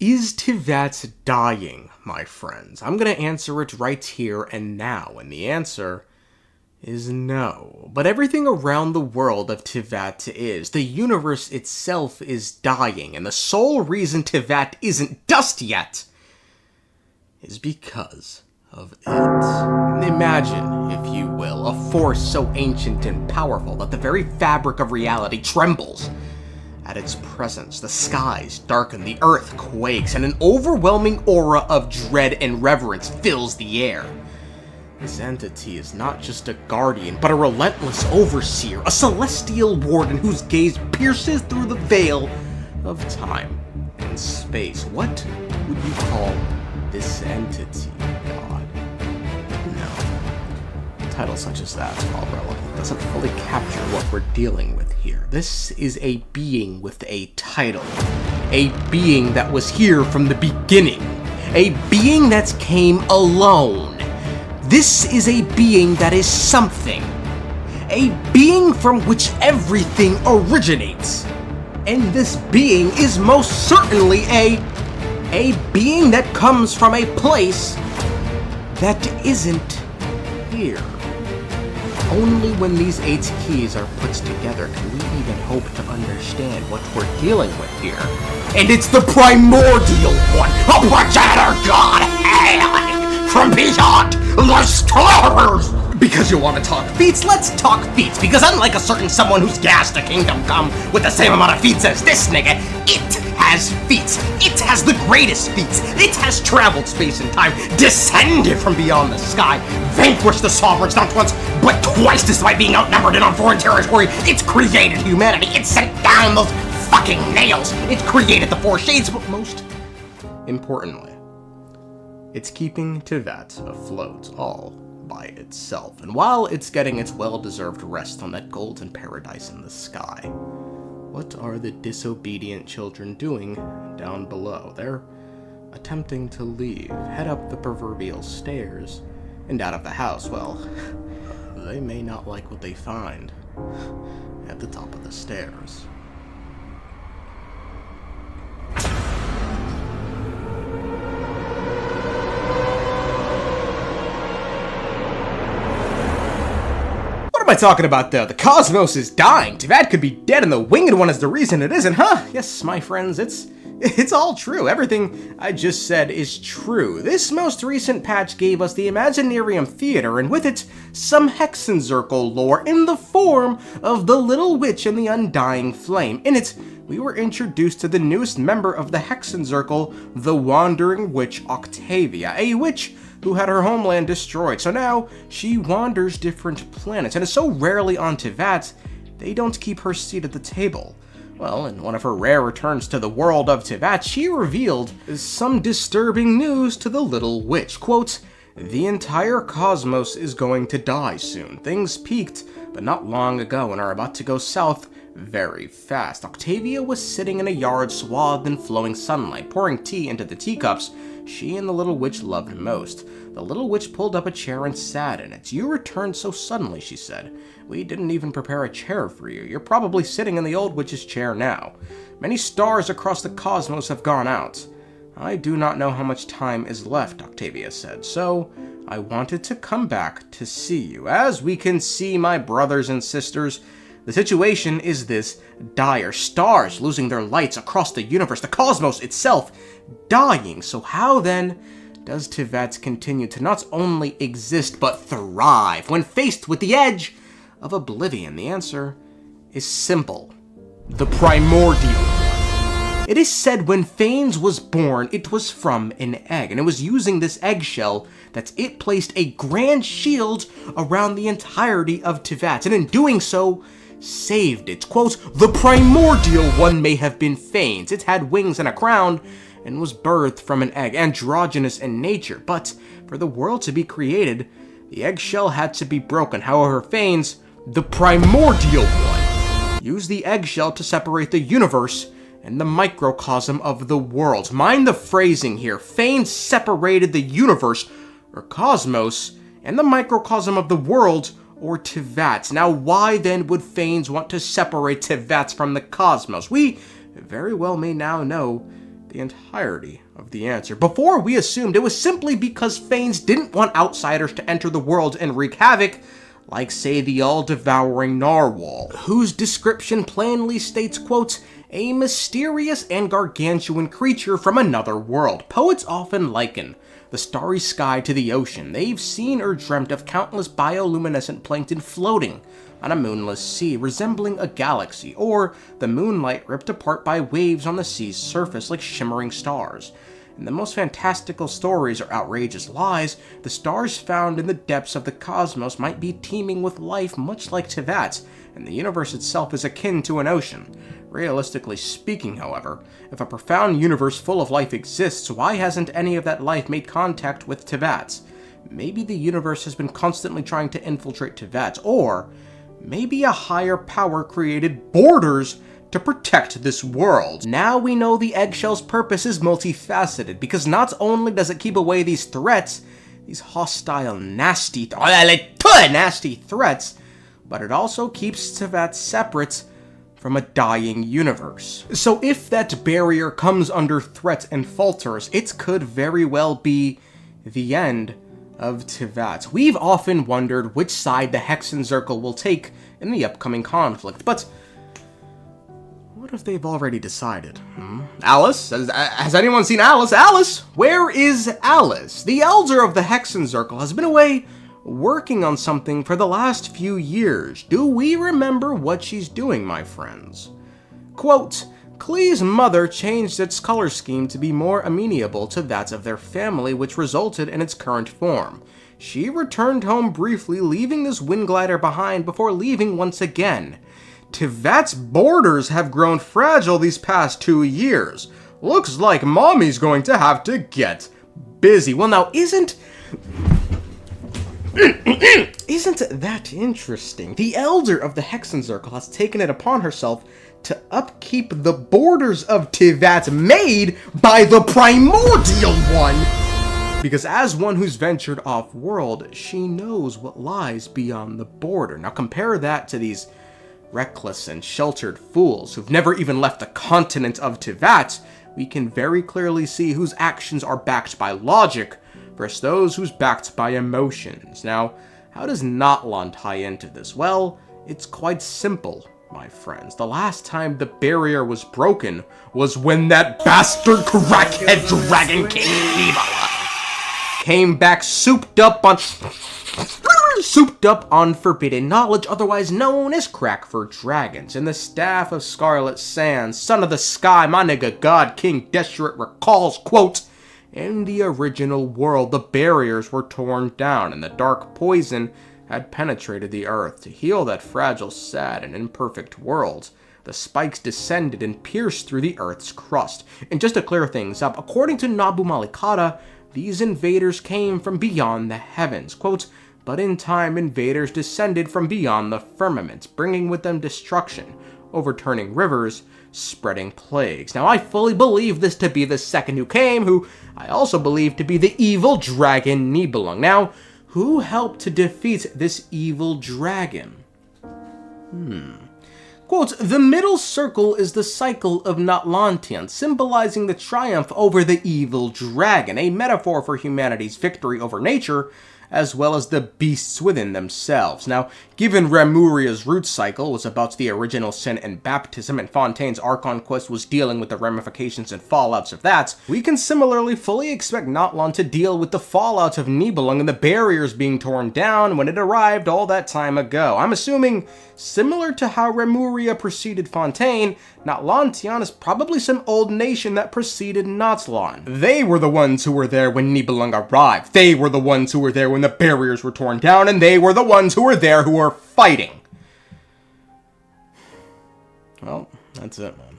Is Teyvat dying, my friends? I'm gonna answer it right here and now, and the answer is no. But everything around the world of Teyvat is. The universe itself is dying, and the sole reason Teyvat isn't dust yet is because of it. Imagine, if you will, a force so ancient and powerful that the very fabric of reality trembles at its presence. The skies darken, the earth quakes, and an overwhelming aura of dread and reverence fills the air. This entity is not just a guardian, but a relentless overseer, a celestial warden whose gaze pierces through the veil of time and space. What would you call this entity, God? No. A title such as that, while relevant, doesn't fully capture what we're dealing with here. This is a being with a title. A being that was here from the beginning. A being that came alone. This is a being that is something. A being from which everything originates. And this being is most certainly a being that comes from a place that isn't here. Only when these 8 keys are put together can we even hope to understand what we're dealing with here. And it's the Primordial One, a progenitor god hailing from beyond the stars! Because you want to talk feats, let's talk feats. Because unlike a certain someone who's gassed a kingdom come with the same amount of feats as this nigga, it has feats. It has the greatest feats. It has traveled space and time, descended from beyond the sky, vanquished the sovereigns not once, but twice despite being outnumbered and on foreign territory. It's created humanity. It sent down those fucking nails. It created the 4 shades, but most importantly, it's keeping Teyvat afloat all by itself. And while it's getting its well-deserved rest on that golden paradise in the sky, what are the disobedient children doing down below? They're attempting to leave, head up the proverbial stairs, and out of the house. Well, they may not like what they find at the top of the stairs. What am I talking about, though? The cosmos is dying. Teyvat could be dead, and the Winged One is the reason it isn't, huh? Yes, my friends, it's all true. Everything I just said is true. This most recent patch gave us the Imaginarium Theater, and with it, some Hexenzirkel lore in the form of the Little Witch and the Undying Flame. In it, we were introduced to the newest member of the Hexenzirkel, the Wandering Witch Octavia, a witch who had her homeland destroyed. So now, she wanders different planets, and is so rarely on Teyvat, they don't keep her seat at the table. Well, in one of her rare returns to the world of Teyvat, she revealed some disturbing news to the Little Witch. Quote, "The entire cosmos is going to die soon. Things peaked, but not long ago, and are about to go south very fast." Octavia was sitting in a yard swathed in flowing sunlight, pouring tea into the teacups she and the Little Witch loved most. The Little Witch pulled up a chair and sat in it. "You returned so suddenly," she said. "We didn't even prepare a chair for you. You're probably sitting in the old witch's chair now. Many stars across the cosmos have gone out. I do not know how much time is left," Octavia said, "so I wanted to come back to see you. As we can see, my brothers and sisters, the situation is this dire. Stars losing their lights across the universe, the cosmos itself dying. So how then does Teyvat continue to not only exist but thrive when faced with the edge of oblivion? The answer is simple. The Primordial One. It is said when Phanes was born, it was from an egg, and it was using this eggshell that it placed a grand shield around the entirety of Teyvat, and in doing so, saved it. Quote, "The Primordial One may have been Phanes. It had wings and a crown, and was birthed from an egg, androgynous in nature. But for the world to be created, the eggshell had to be broken. However, Phanes, the Primordial One, used the eggshell to separate the universe and the microcosm of the world." Mind the phrasing here. Phanes separated the universe, or cosmos, and the microcosm of the world, or Teyvat. Now, why then would Phanes want to separate Teyvat from the cosmos? We very well may now know the entirety of the answer. Before, we assumed it was simply because Fanes didn't want outsiders to enter the world and wreak havoc, like, say, the all-devouring narwhal, whose description plainly states, quote, a mysterious and gargantuan creature from another world. Poets often liken the starry sky to the ocean. They've seen or dreamt of countless bioluminescent plankton floating on a moonless sea, resembling a galaxy, or the moonlight ripped apart by waves on the sea's surface like shimmering stars. In the most fantastical stories or outrageous lies, the stars found in the depths of the cosmos might be teeming with life much like Teyvat, and the universe itself is akin to an ocean. Realistically speaking, however, if a profound universe full of life exists, why hasn't any of that life made contact with Teyvat? Maybe the universe has been constantly trying to infiltrate Teyvat, or maybe a higher power created borders to protect this world. Now we know the eggshell's purpose is multifaceted, because not only does it keep away these threats, these hostile, nasty threats, but it also keeps Teyvat separate from a dying universe. So if that barrier comes under threat and falters, it could very well be the end of Teyvat. We've often wondered which side the Hexenzirkel will take in the upcoming conflict, but what if they've already decided? Alice? Has anyone seen Alice? Alice? Where is Alice? The Elder of the Hexenzirkel has been away working on something for the last few years. Do we remember what she's doing, my friends? Quote, Klee's mother changed its color scheme to be more amenable to that of their family, which resulted in its current form. She returned home briefly, leaving this wind glider behind before leaving once again. Teyvat's borders have grown fragile these past 2 years. Looks like Mommy's going to have to get busy. Well, now, isn't that interesting? The Elder of the Hexenzirkel has taken it upon herself to upkeep the borders of Teyvat made by the Primordial One. Because as one who's ventured off-world, she knows what lies beyond the border. Now compare that to these reckless and sheltered fools who've never even left the continent of Teyvat. We can very clearly see whose actions are backed by logic versus those who's backed by emotions. Now, how does Natlan tie into this? Well, it's quite simple, my friends. The last time the barrier was broken was when that bastard crackhead Dragon King Nebula came back souped up on forbidden knowledge, otherwise known as crack for dragons. And the Staff of Scarlet Sands, Son of the Sky, my nigga God King Deseret recalls, quote, in the original world, the barriers were torn down, and the dark poison had penetrated the earth. To heal that fragile, sad, and imperfect world, the spikes descended and pierced through the earth's crust. And just to clear things up, according to Nabu Malikata, these invaders came from beyond the heavens. Quote, but in time, invaders descended from beyond the firmament, bringing with them destruction, overturning rivers, spreading plagues. Now, I fully believe this to be the second who came, who I also believe to be the evil dragon Nibelung. Now, who helped to defeat this evil dragon? Quote, the middle circle is the cycle of Natlantean, symbolizing the triumph over the evil dragon, a metaphor for humanity's victory over nature, as well as the beasts within themselves. Now, given Remuria's root cycle was about the original sin and baptism, and Fontaine's Archon quest was dealing with the ramifications and fallouts of that, we can similarly fully expect Natlan to deal with the fallout of Nibelung and the barriers being torn down when it arrived all that time ago. I'm assuming, similar to how Remuria preceded Fontaine, Natlantean is probably some old nation that preceded Natlan. They were the ones who were there when Nibelung arrived. They were the ones who were there when the barriers were torn down, and they were the ones who were there who were fighting. Well, that's it, man.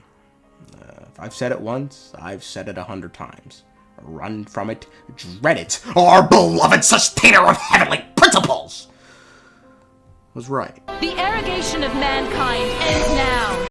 If I've said it once, I've said it 100 times. Run from it, dread it. Our beloved sustainer of heavenly principles was right. The arrogation of mankind ends now.